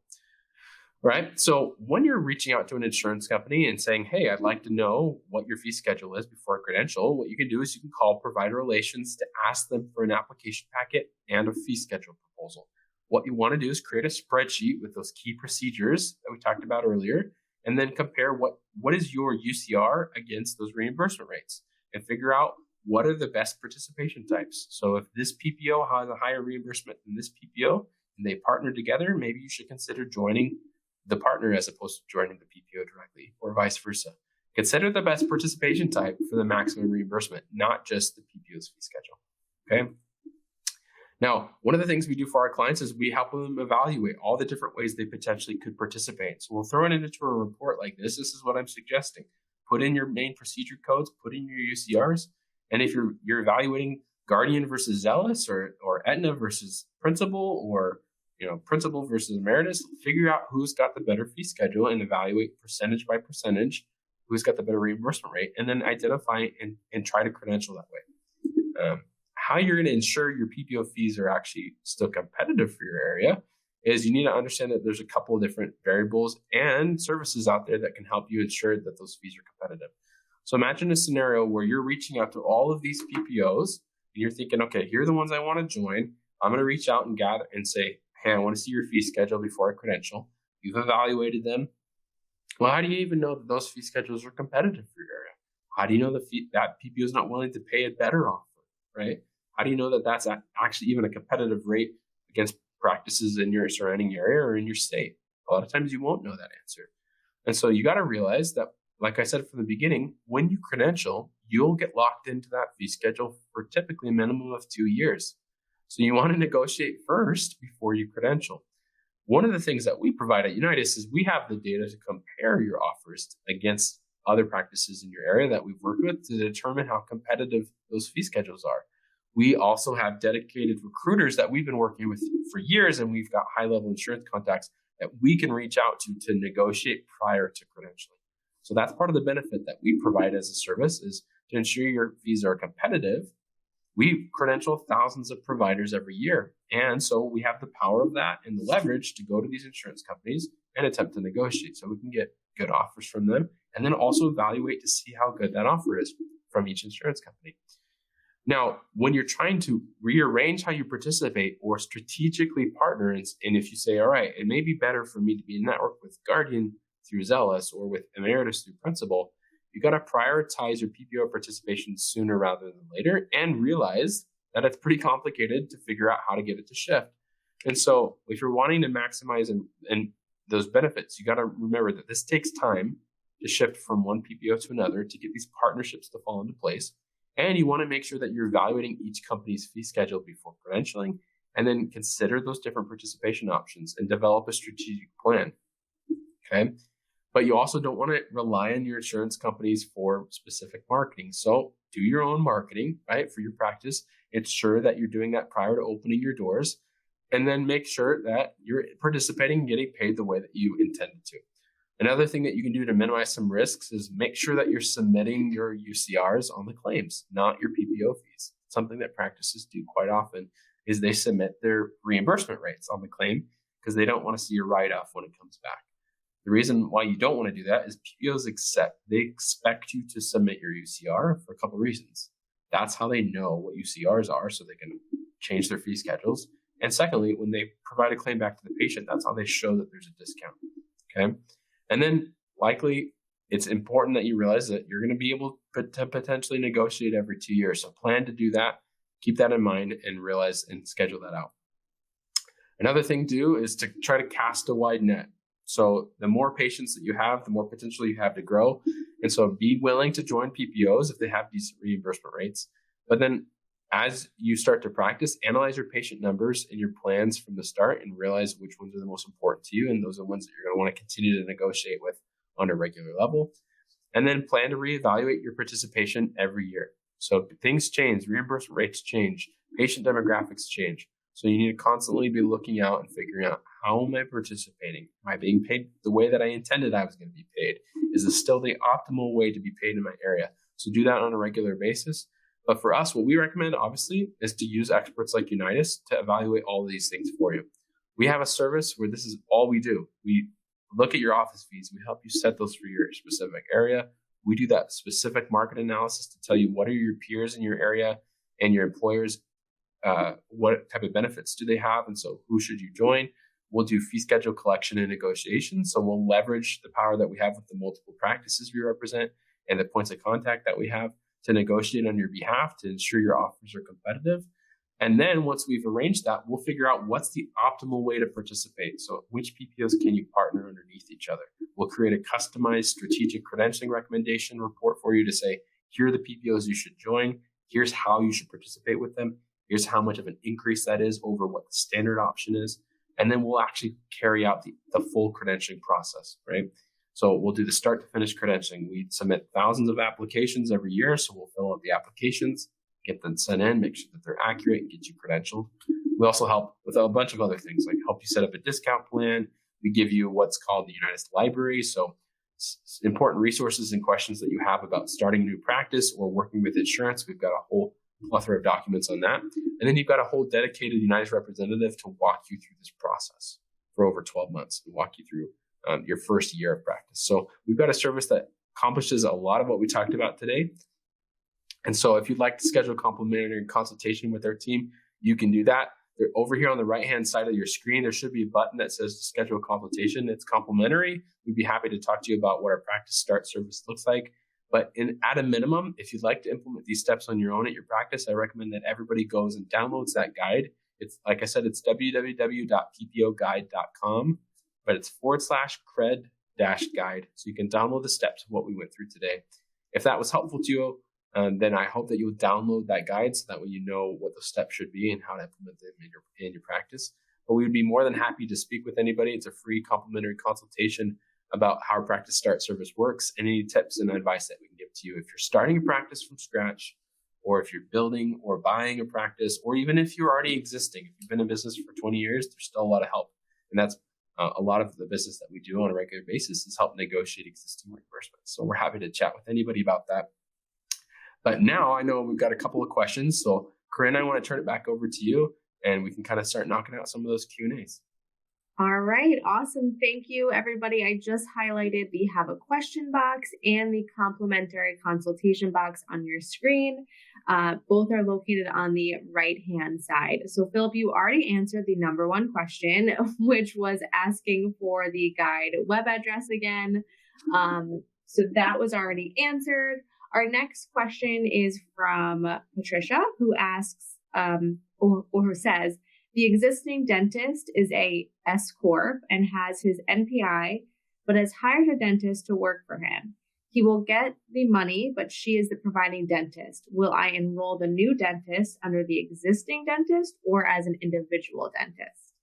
All right. So when you're reaching out to an insurance company and saying, hey, I'd like to know what your fee schedule is before a credential, what you can do is you can call provider relations to ask them for an application packet and a fee schedule proposal. What you want to do is create a spreadsheet with those key procedures that we talked about earlier, and then compare what is your UCR against those reimbursement rates, and figure out what are the best participation types. So if this PPO has a higher reimbursement than this PPO and they partner together, maybe you should consider joining the partner as opposed to joining the PPO directly, or vice versa. Consider the best participation type for the maximum reimbursement, not just the PPO's fee schedule. Okay. Now, one of the things we do for our clients is we help them evaluate all the different ways they potentially could participate. So we'll throw it into a report like this. This is what I'm suggesting. Put in your main procedure codes, put in your UCRs. And if you're evaluating Guardian versus Zealous or Aetna versus Principal or Principal versus Emeritus, figure out who's got the better fee schedule and evaluate percentage by percentage who's got the better reimbursement rate, and then identify and try to credential that way. How you're going to ensure your PPO fees are actually still competitive for your area is you need to understand that there's a couple of different variables and services out there that can help you ensure that those fees are competitive. So imagine a scenario where you're reaching out to all of these PPOs and you're thinking, okay, here are the ones I want to join. I'm going to reach out and gather and say, hey, I want to see your fee schedule before I credential. You've evaluated them. Well, how do you even know that those fee schedules are competitive for your area? How do you know that PPO is not willing to pay a better offer, right? How do you know that that's actually even a competitive rate against practices in your surrounding area or in your state? A lot of times you won't know that answer. And so you got to realize that, like I said from the beginning, when you credential, you'll get locked into that fee schedule for typically a minimum of 2 years. So you want to negotiate first before you credential. One of the things that we provide at Unitas is we have the data to compare your offers against other practices in your area that we've worked with to determine how competitive those fee schedules are. We also have dedicated recruiters that we've been working with for years, and we've got high-level insurance contacts that we can reach out to negotiate prior to credentialing. So that's part of the benefit that we provide as a service is to ensure your fees are competitive. We credential thousands of providers every year. And so we have the power of that and the leverage to go to these insurance companies and attempt to negotiate so we can get good offers from them and then also evaluate to see how good that offer is from each insurance company. Now, when you're trying to rearrange how you participate or strategically partner, and if you say, all right, it may be better for me to be in network with Guardian through Zealous or with Emeritus through Principal, you got to prioritize your PPO participation sooner rather than later and realize that it's pretty complicated to figure out how to get it to shift. And so if you're wanting to maximize and those benefits, you got to remember that this takes time to shift from one PPO to another to get these partnerships to fall into place. And you want to make sure that you're evaluating each company's fee schedule before credentialing, and then consider those different participation options and develop a strategic plan. Okay. But you also don't want to rely on your insurance companies for specific marketing. So do your own marketing, right, for your practice. Ensure that you're doing that prior to opening your doors, and then make sure that you're participating and getting paid the way that you intended to. Another thing that you can do to minimize some risks is make sure that you're submitting your UCRs on the claims, not your PPO fees. Something that practices do quite often is they submit their reimbursement rates on the claim because they don't want to see a write-off when it comes back. The reason why you don't want to do that is PPOs expect you to submit your UCR for a couple of reasons. That's how they know what UCRs are so they can change their fee schedules. And secondly, when they provide a claim back to the patient, that's how they show that there's a discount. Okay. And then likely it's important that you realize that you're going to be able to potentially negotiate every 2 years. So plan to do that. Keep that in mind and realize and schedule that out. Another thing to do is to try to cast a wide net. So the more patients that you have, the more potential you have to grow. And so be willing to join PPOs if they have decent reimbursement rates. But then as you start to practice, analyze your patient numbers and your plans from the start and realize which ones are the most important to you. And those are the ones that you're going to want to continue to negotiate with on a regular level. And then plan to reevaluate your participation every year. So things change, reimbursement rates change, patient demographics change. So you need to constantly be looking out and figuring out, how am I participating? Am I being paid the way that I intended I was going to be paid? Is this still the optimal way to be paid in my area? So do that on a regular basis. But for us, what we recommend, obviously, is to use experts like Unitas to evaluate all of these things for you. We have a service where this is all we do. We look at your office fees. We help you set those for your specific area. We do that specific market analysis to tell you what are your peers in your area and your employers, what type of benefits do they have, and so who should you join. We'll do fee schedule collection and negotiation. So we'll leverage the power that we have with the multiple practices we represent and the points of contact that we have to negotiate on your behalf to ensure your offers are competitive. And then once we've arranged that, we'll figure out what's the optimal way to participate. So which PPOs can you partner underneath each other? We'll create a customized strategic credentialing recommendation report for you to say, here are the PPOs you should join. Here's how you should participate with them. Here's how much of an increase that is over what the standard option is. And then we'll actually carry out the full credentialing process, right? So we'll do the start to finish credentialing. We submit thousands of applications every year. So we'll fill out the applications, get them sent in, make sure that they're accurate, and get you credentialed. We also help with a bunch of other things, like help you set up a discount plan. We give you what's called the Unitas Library. So important resources and questions that you have about starting a new practice or working with insurance. We've got a whole plethora of documents on that. And then you've got a whole dedicated Unitas representative to walk you through this process for over 12 months and walk you through your first year of practice. So we've got a service that accomplishes a lot of what we talked about today. And so if you'd like to schedule a complimentary consultation with our team, you can do that. They're over here on the right-hand side of your screen, there should be a button that says to schedule a consultation. It's complimentary. We'd be happy to talk to you about what our practice start service looks like. But at a minimum, if you'd like to implement these steps on your own at your practice, I recommend that everybody goes and downloads that guide. It's, like I said, it's www.ppoguide.com, but it's /cred-guide. So you can download the steps of what we went through today. If that was helpful to you, then I hope that you'll download that guide so that way you know what the steps should be and how to implement them in your practice. But we would be more than happy to speak with anybody. It's a free complimentary consultation about how our practice start service works and any tips and advice that we can give to you. If you're starting a practice from scratch, or if you're building or buying a practice, or even if you're already existing, if you've been in business for 20 years, there's still a lot of help. And that's a lot of the business that we do on a regular basis is help negotiate existing reimbursements. So we're happy to chat with anybody about that. But now I know we've got a couple of questions. So Corinne, I want to turn it back over to you and we can kind of start knocking out some of those Q&As. All right. Awesome. Thank you, everybody. I just highlighted the have a question box and the complimentary consultation box on your screen. Both are located on the right-hand side. So Phylip, you already answered the number one question, which was asking for the guide web address again. So that was already answered. Our next question is from Patricia, who asks, or who says, the existing dentist is a S Corp and has his NPI, but has hired a dentist to work for him. He will get the money, but she is the providing dentist. Will I enroll the new dentist under the existing dentist or as an individual dentist?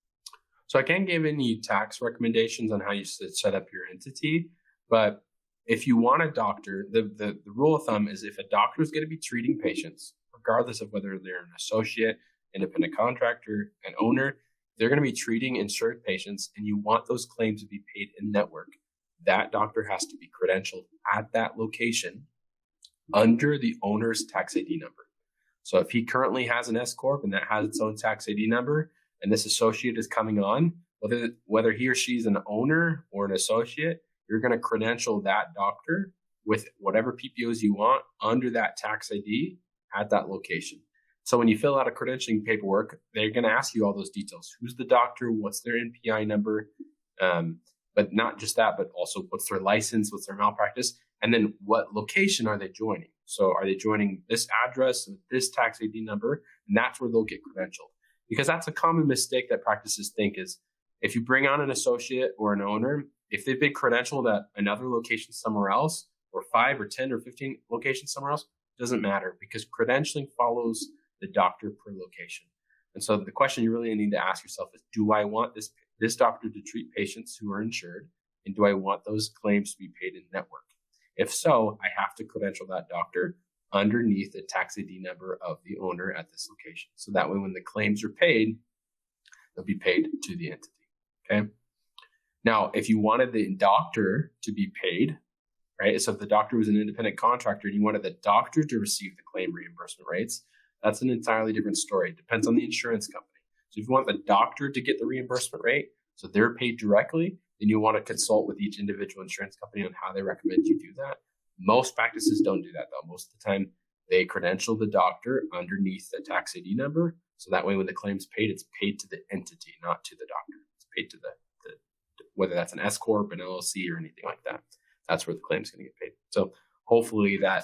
So I can't give any tax recommendations on how you set up your entity, but if you want a doctor, the rule of thumb is if a doctor is going to be treating patients, regardless of whether they're an associate, independent contractor, an owner, they're going to be treating insured patients and you want those claims to be paid in network. That doctor has to be credentialed at that location under the owner's tax ID number. So if he currently has an S Corp and that has its own tax ID number and this associate is coming on, whether he or she's an owner or an associate, you're going to credential that doctor with whatever PPOs you want under that tax ID at that location. So when you fill out a credentialing paperwork, they're going to ask you all those details. Who's the doctor? What's their NPI number? But not just that, but also what's their license? What's their malpractice? And then what location are they joining? So are they joining this address with this tax ID number? And that's where they'll get credentialed. Because that's a common mistake that practices think is if you bring on an associate or an owner, if they've been credentialed at another location somewhere else, or 5 or 10 or 15 locations somewhere else, doesn't matter because credentialing follows the doctor per location. And so the question you really need to ask yourself is, do I want this doctor to treat patients who are insured? And do I want those claims to be paid in network? If so, I have to credential that doctor underneath the tax ID number of the owner at this location. So that way, when the claims are paid, they'll be paid to the entity. Okay. Now, if you wanted the doctor to be paid, right? So if the doctor was an independent contractor and you wanted the doctor to receive the claim reimbursement rates, that's an entirely different story. It depends on the insurance company. So if you want the doctor to get the reimbursement rate, so they're paid directly, then you want to consult with each individual insurance company on how they recommend you do that. Most practices don't do that though. Most of the time they credential the doctor underneath the tax ID number. So that way when the claim's paid, it's paid to the entity, not to the doctor. It's paid to the whether that's an S Corp, an LLC, or anything like that. That's where the claim's going to get paid. So hopefully that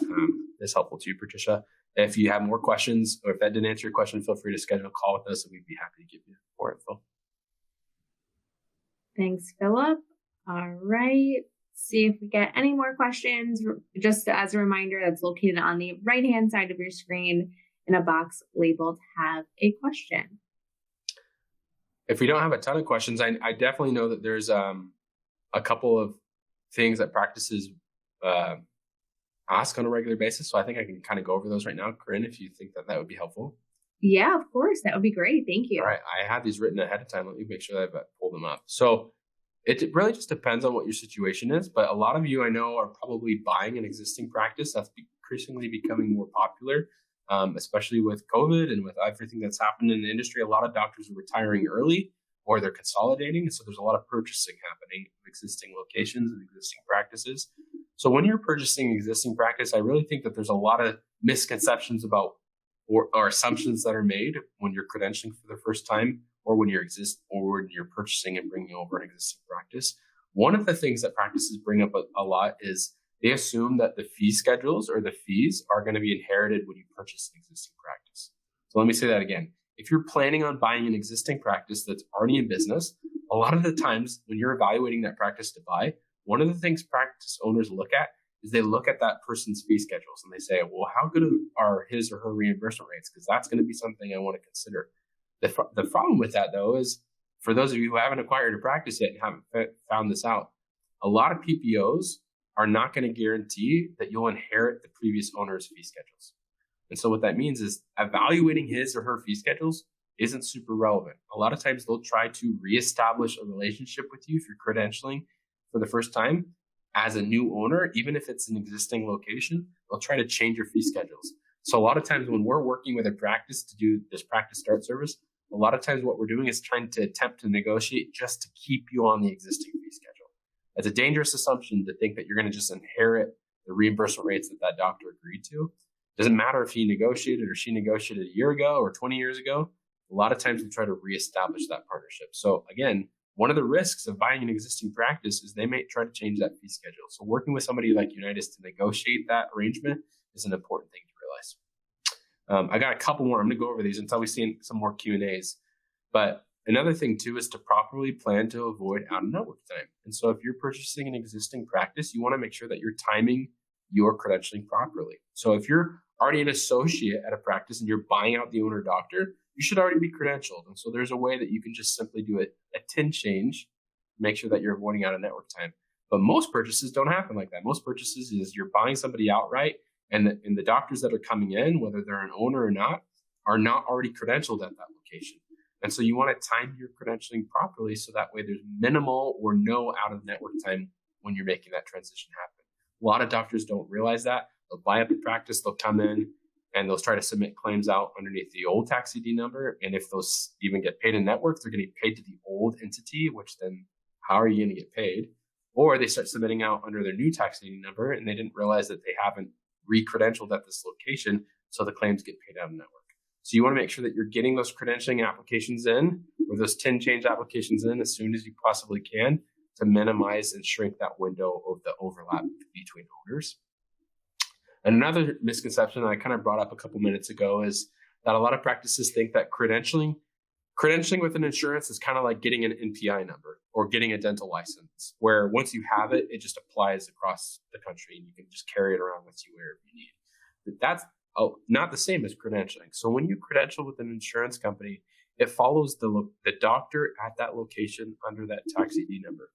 is helpful to you, Patricia. If you have more questions or if that didn't answer your question, feel free to schedule a call with us and we'd be happy to give you more info. Thanks, Phylip. All right. See if we get any more questions. Just as a reminder, that's located on the right-hand side of your screen. in a box labeled "Have a question." If we don't have a ton of questions, I definitely know that there's a couple of things that practices ask on a regular basis. So I think I can kind of go over those right now, Corinne, if you think that would be helpful. Yeah, of course. That would be great. Thank you. All right. I had these written ahead of time. Let me make sure that I've pulled them up. So it really just depends on what your situation is. But a lot of you I know are probably buying an existing practice. That's increasingly becoming more popular, especially with COVID and with everything that's happened in the industry. A lot of doctors are retiring early or they're consolidating. And so there's a lot of purchasing happening of existing locations and existing practices. So when you're purchasing existing practice, I really think that there's a lot of misconceptions about or assumptions that are made when you're credentialing for the first time or when you're purchasing and bringing over an existing practice. One of the things that practices bring up a lot is they assume that the fee schedules or the fees are going to be inherited when you purchase an existing practice. So let me say that again. If you're planning on buying an existing practice that's already in business, a lot of the times when you're evaluating that practice to buy, one of the things practice owners look at is they look at that person's fee schedules and they say, well, how good are his or her reimbursement rates? Because that's going to be something I want to consider. The problem with that, though, is for those of you who haven't acquired a practice yet and haven't found this out, a lot of PPOs are not going to guarantee that you'll inherit the previous owner's fee schedules. And so what that means is evaluating his or her fee schedules isn't super relevant. A lot of times they'll try to reestablish a relationship with you if you're credentialing for the first time as a new owner, even if it's an existing location, they'll try to change your fee schedules. So a lot of times when we're working with a practice to do this practice start service, a lot of times what we're doing is trying to attempt to negotiate just to keep you on the existing fee schedule. It's a dangerous assumption to think that you're going to just inherit the reimbursement rates that doctor agreed to. Doesn't matter if he negotiated or she negotiated a year ago or 20 years ago. A lot of times we try to reestablish that partnership. So again, one of the risks of buying an existing practice is they may try to change that fee schedule. So working with somebody like Unitas to negotiate that arrangement is an important thing to realize. I got a couple more. I'm going to go over these until we see some more Q&As. But another thing too is to properly plan to avoid out-of-network time. And so if you're purchasing an existing practice, you want to make sure that you're timing your credentialing properly. So if you're already an associate at a practice and you're buying out the owner doctor, you should already be credentialed. And so there's a way that you can just simply do a TIN change, make sure that you're avoiding out-of-network time. But most purchases don't happen like that. Most purchases is you're buying somebody outright, and the doctors that are coming in, whether they're an owner or not, are not already credentialed at that location. And so you want to time your credentialing properly so that way there's minimal or no out-of-network time when you're making that transition happen. A lot of doctors don't realize that. They'll buy up a practice, they'll come in, and they'll try to submit claims out underneath the old tax ID number. And if those even get paid in network, they're going to get paid to the old entity, which then how are you going to get paid? Or they start submitting out under their new tax ID number and they didn't realize that they haven't re-credentialed at this location. So the claims get paid out of network. So you want to make sure that you're getting those credentialing applications in or those TIN change applications in as soon as you possibly can to minimize and shrink that window of the overlap between owners. And another misconception that I kind of brought up a couple minutes ago is that a lot of practices think that credentialing with an insurance is kind of like getting an NPI number or getting a dental license, where once you have it, it just applies across the country and you can just carry it around with you wherever you need. But that's not the same as credentialing. So when you credential with an insurance company, it follows the doctor at that location under that tax ID number.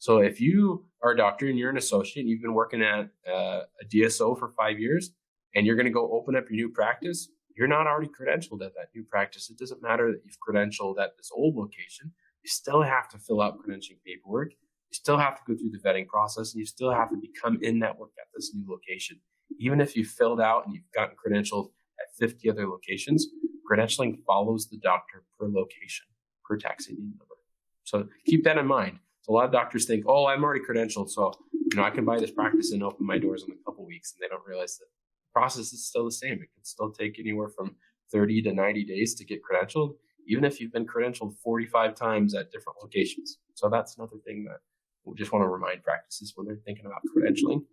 So if you are a doctor and you're an associate and you've been working at a DSO for 5 years and you're going to go open up your new practice, you're not already credentialed at that new practice. It doesn't matter that you've credentialed at this old location. You still have to fill out credentialing paperwork. You still have to go through the vetting process and you still have to become in network at this new location. Even if you filled out and you've gotten credentialed at 50 other locations, credentialing follows the doctor per location, per tax ID number. So keep that in mind. So a lot of doctors think, oh, I'm already credentialed, so I can buy this practice and open my doors in a couple of weeks, and they don't realize that the process is still the same. It can still take anywhere from 30 to 90 days to get credentialed, even if you've been credentialed 45 times at different locations. So that's another thing that we just want to remind practices when they're thinking about credentialing.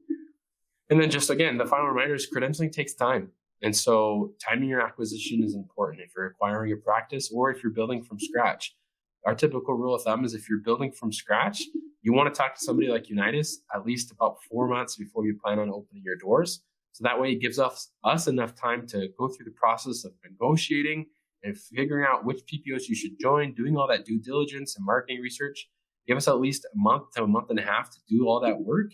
And then just again, the final reminder is credentialing takes time. And so timing your acquisition is important if you're acquiring a practice or if you're building from scratch. Our typical rule of thumb is if you're building from scratch, you want to talk to somebody like Unitas at least about 4 months before you plan on opening your doors So that way it gives us enough time to go through the process of negotiating and figuring out which PPOs you should join, doing all that due diligence and marketing research. Give us at least a month to a month and a half to do all that work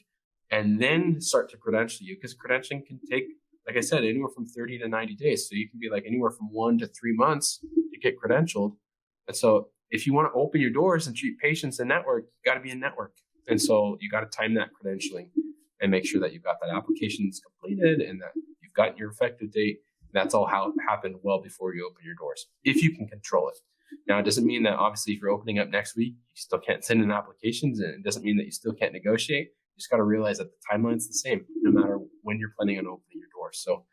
and then start to credential you, because credentialing can take, like I said, anywhere from 30 to 90 days. So you can be like anywhere from 1 to 3 months to get credentialed. And so if you want to open your doors and treat patients in network, you got to be in network. And so you got to time that credentialing and make sure that you've got that applications completed and that you've got your effective date. That's all how it happened well before you open your doors, if you can control it. Now, it doesn't mean that obviously if you're opening up next week, you still can't send in applications, and it doesn't mean that you still can't negotiate. You just got to realize that the timeline's the same, no matter when you're planning on opening your doors. So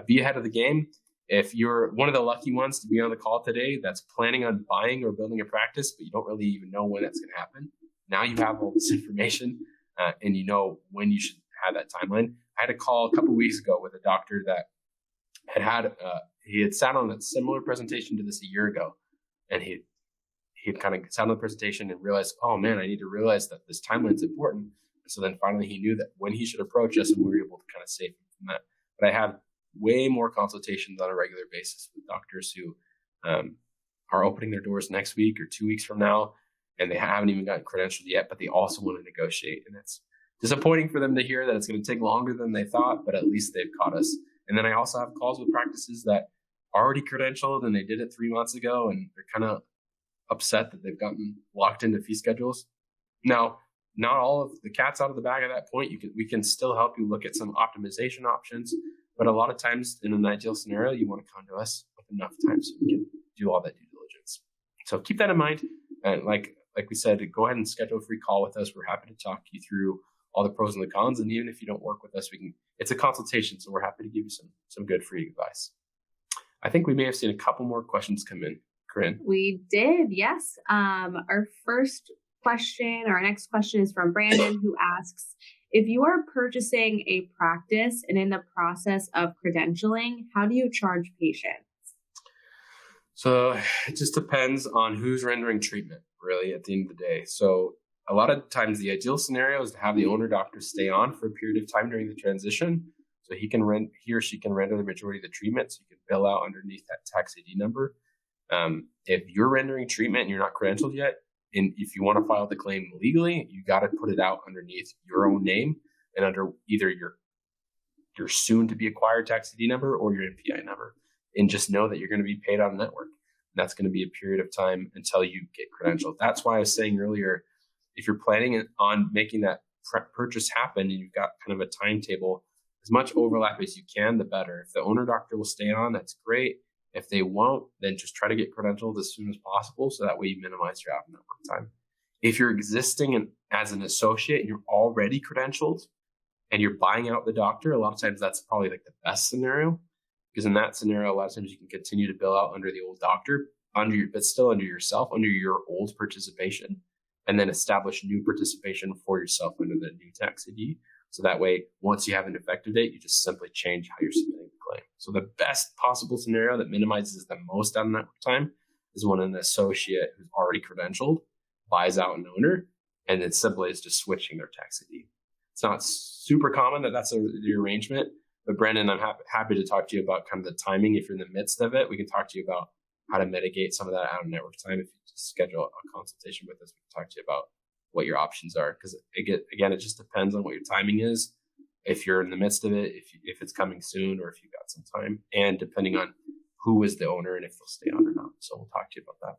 be ahead of the game. If you're one of the lucky ones to be on the call today that's planning on buying or building a practice, but you don't really even know when that's going to happen, now you have all this information and you know when you should have that timeline. I had a call a couple of weeks ago with a doctor that he had sat on a similar presentation to this a year ago, and he had kind of sat on the presentation and realized, oh man, I need to realize that this timeline's important. And so then finally he knew that when he should approach us, and we were able to kind of save him from that. But I have way more consultations on a regular basis with doctors who are opening their doors next week or 2 weeks from now, and they haven't even gotten credentialed yet, but they also want to negotiate. And it's disappointing for them to hear that it's going to take longer than they thought, but at least they've caught us. And then I also have calls with practices that already credentialed and they did it 3 months ago, and they're kind of upset that they've gotten locked into fee schedules. Now, not all of the cat's out of the bag at that point. We can still help you look at some optimization options, but a lot of times in an ideal scenario, you want to come to us with enough time so we can do all that due diligence. So keep that in mind. And like we said, go ahead and schedule a free call with us. We're happy to talk you through all the pros and the cons. And even if you don't work with us, it's a consultation. So we're happy to give you some good free advice. I think we may have seen a couple more questions come in. Corinne. We did, yes. Our first question, or our next question, is from Brandon, who asks, if you are purchasing a practice and in the process of credentialing, how do you charge patients? So it just depends on who's rendering treatment, really, at the end of the day. So a lot of times the ideal scenario is to have the owner doctor stay on for a period of time during the transition. So he or she can render the majority of the treatment. So you can bill out underneath that tax ID number. If you're rendering treatment and you're not credentialed yet, and if you want to file the claim legally, you got to put it out underneath your own name and under either your soon to be acquired tax ID number or your NPI number. And just know that you're going to be paid on network. And that's going to be a period of time until you get credentialed. That's why I was saying earlier, if you're planning on making that purchase happen and you've got kind of a timetable, as much overlap as you can, the better. If the owner doctor will stay on, that's great. If they won't, then just try to get credentialed as soon as possible, so that way you minimize your out-of-network time. If you're existing as an associate and you're already credentialed and you're buying out the doctor, a lot of times that's probably like the best scenario, because in that scenario, a lot of times you can continue to bill out under the old doctor, but still under yourself, under your old participation, and then establish new participation for yourself under the new tax ID. So that way, once you have an effective date, you just simply change how you're submitting the claim. So the best possible scenario that minimizes the most out-of-network time is when an associate who's already credentialed buys out an owner, and then simply is just switching their tax ID. It's not super common that that's the arrangement, but Brandon, I'm happy to talk to you about kind of the timing. If you're in the midst of it, we can talk to you about how to mitigate some of that out-of-network time. If you just schedule a consultation with us, we can talk to you about what your options are, because again, it just depends on what your timing is. If you're in the midst of it, if it's coming soon, or if you've got some time, and depending on who is the owner and if they'll stay on or not. So we'll talk to you about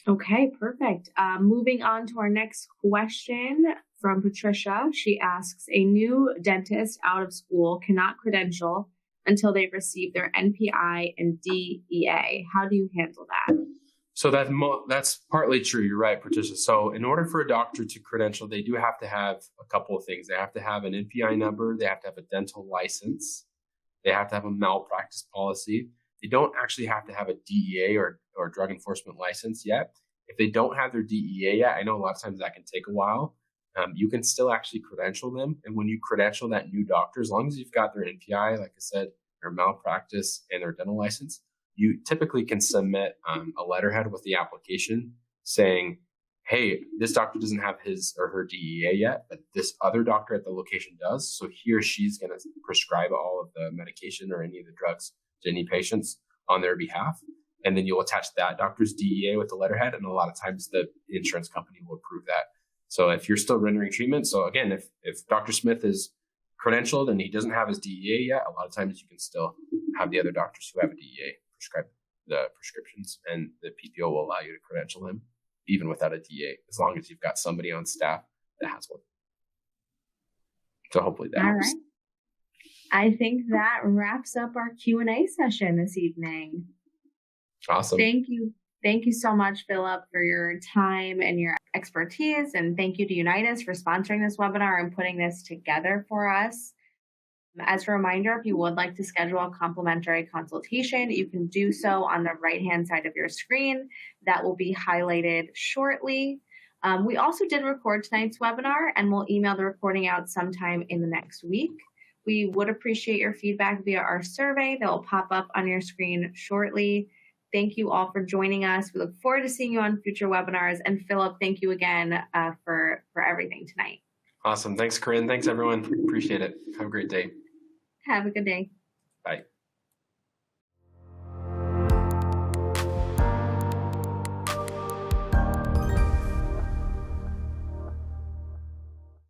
that. Okay, perfect. Moving on to our next question from Patricia. She asks, a new dentist out of school cannot credential until they've received their NPI and DEA. How do you handle that? So that's partly true. You're right, Patricia. So in order for a doctor to credential, they do have to have a couple of things. They have to have an NPI number. They have to have a dental license. They have to have a malpractice policy. They don't actually have to have a DEA or drug enforcement license yet. If they don't have their DEA yet, I know a lot of times that can take a while. You can still actually credential them. And when you credential that new doctor, as long as you've got their NPI, like I said, their malpractice and their dental license, you typically can submit a letterhead with the application saying, hey, this doctor doesn't have his or her DEA yet, but this other doctor at the location does. So he or she's going to prescribe all of the medication or any of the drugs to any patients on their behalf. And then you'll attach that doctor's DEA with the letterhead. And a lot of times the insurance company will approve that. So if you're still rendering treatment, so again, if Dr. Smith is credentialed and he doesn't have his DEA yet, a lot of times you can still have the other doctors who have a DEA prescribe the prescriptions, and the PPO will allow you to credential him even without a DEA, as long as you've got somebody on staff that has one. So hopefully that helps. Right. I think that wraps up our Q&A session this evening. Awesome. Thank you. Thank you so much, Phylip, for your time and your expertise. And thank you to Unitas for sponsoring this webinar and putting this together for us. As a reminder, if you would like to schedule a complimentary consultation, you can do so on the right-hand side of your screen. That will be highlighted shortly. We also did record tonight's webinar, and we'll email the recording out sometime in the next week. We would appreciate your feedback via our survey that will pop up on your screen shortly. Thank you all for joining us. We look forward to seeing you on future webinars. And Phylip, thank you again for everything tonight. Awesome. Thanks, Corinne. Thanks, everyone. Appreciate it. Have a great day. Have a good day. Bye.